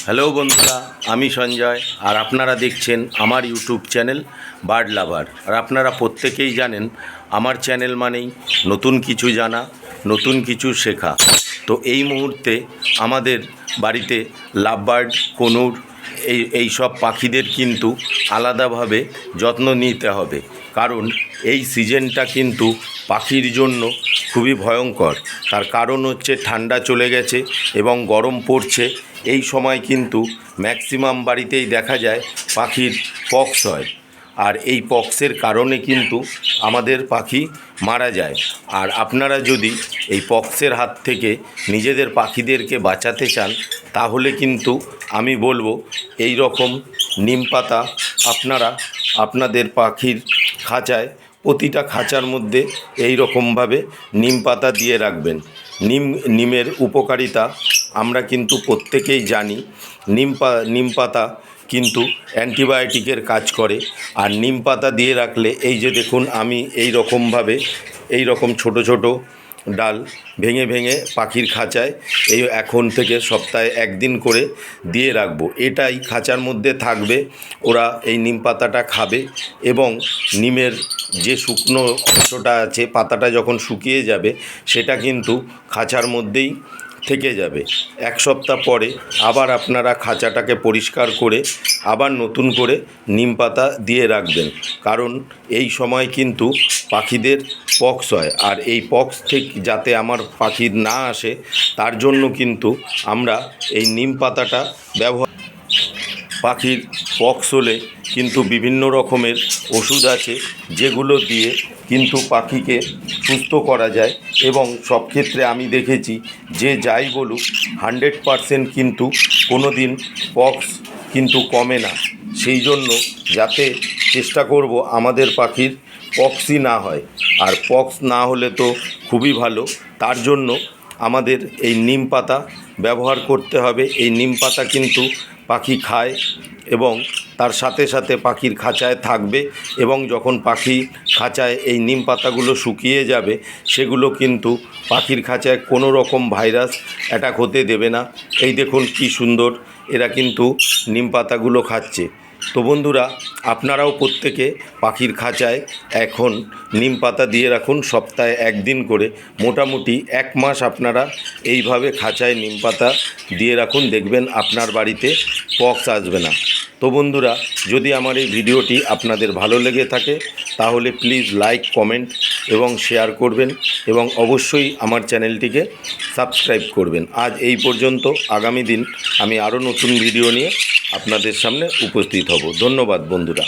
Hello বন্ধুরা, আমি সঞ্জয় আর আপনারা দেখছেন আমার ইউটিউব চ্যানেল বার্ড লাভার। আর আপনারা প্রত্যেকেই জানেন আমার চ্যানেল মানেই নতুন কিছু জানা, নতুন কিছু শেখা। তো এই মুহূর্তে আমাদের বাড়িতে লাভ বার্ড, কনুর এই সব পাখিদের কিন্তু আলাদাভাবে যত্ন নিতে হবে, কারণ এই সিজনটা কিন্তু পাখির জন্য খুবই ভয়ঙ্কর। তার কারণ হচ্ছে ঠান্ডা চলে গেছে এবং গরম পড়ছে। এই সময় কিন্তু ম্যাক্সিমাম বাড়িতেই দেখা যায় পাখির পক্স হয়, আর এই পক্সের কারণে কিন্তু আমাদের পাখি মারা যায়। আর আপনারা যদি এই পক্সের হাত থেকে নিজেদের পাখিদেরকে বাঁচাতে চান, তাহলে কিন্তু আমি বলবো এই রকম নিম পাতা আপনারা আপনাদের পাখির খাঁচায়, প্রতিটা খাঁচার মধ্যে এই রকমভাবে নিম পাতা দিয়ে রাখবেন। নিমের উপকারিতা আমরা কিন্তু প্রত্যেকেই জানি। নিম পাতা কিন্তু অ্যান্টিবায়োটিকের কাজ করে। আর নিম পাতা দিয়ে রাখলে এই যে দেখুন, আমি এই রকম ছোট ছোট ডাল ভেঙে ভেঙে পাখির খাঁচায় এখন থেকে সপ্তাহে একদিন করে দিয়ে রাখবো। এটাই খাঁচার মধ্যে থাকবে, ওরা এই নিম পাতাটা খাবে এবং নিমের যে শুকনো অংশটা আছে, পাতাটা যখন শুকিয়ে যাবে সেটা কিন্তু খাঁচার মধ্যেই থেকে যাবে। এক সপ্তাহ পরে আবার আপনারা খাঁচাটাকে পরিষ্কার করে আবার নতুন করে নিম পাতা দিয়ে রাখবেন, কারণ এই সময় কিন্তু পাখিদের পক্স হয়। আর এই পক্স থেকে যাতে আমার পাখির না আসে, তার জন্য কিন্তু আমরা এই নিম পাতাটা ব্যবহার। পাখির পক্স হলে কিন্তু বিভিন্ন রকমের ওষুধ আছে, যেগুলো দিয়ে কিন্তু পাখিকে সুস্থ করা যায়। এবং সব ক্ষেত্রে আমি দেখেছি যে যাই বলুক 100% কিন্তু কোনো দিন পক্স কিন্তু কমে না। সেই জন্য যাতে চেষ্টা করব আমাদের পাখির পক্সই না হয়, আর পক্স না হলে তো খুবই ভালো। তার জন্য আমাদের এই নিম পাতা ব্যবহার করতে হবে। এই নিম পাতা কিন্তু পাখি খায় এবং তার সাথে সাথে পাখির খাঁচায় থাকবে, এবং যখন পাখি খাঁচায় এই নিম পাতাগুলো শুকিয়ে যাবে, সেগুলো কিন্তু পাখির খাঁচায় কোনো রকম ভাইরাস অ্যাটাক হতে দেবে না। এই দেখুন কি সুন্দর এরা কিন্তু নিম পাতাগুলো খাচ্ছে। তো বন্ধুরা, আপনারাও প্রত্যেকে পাখির খাঁচায় এখন নিম পাতা দিয়ে রাখুন সপ্তাহে একদিন করে। মোটামুটি 1 মাস আপনারা এইভাবে খাঁচায় নিম পাতা দিয়ে রাখুন, দেখবেন আপনার বাড়িতে পক্স আসবে না। তো বন্ধুরা, যদি আমার এই ভিডিওটি আপনাদের ভালো লেগে থাকে, তাহলে প্লিজ লাইক, কমেন্ট এবং শেয়ার করবেন, এবং অবশ্যই আমার চ্যানেলটিকে সাবস্ক্রাইব করবেন। আজ এই পর্যন্ত। আগামী দিন আমি আরও নতুন ভিডিও নিয়ে আপনাদের সামনে উপস্থিত হব। ধন্যবাদ বন্ধুরা।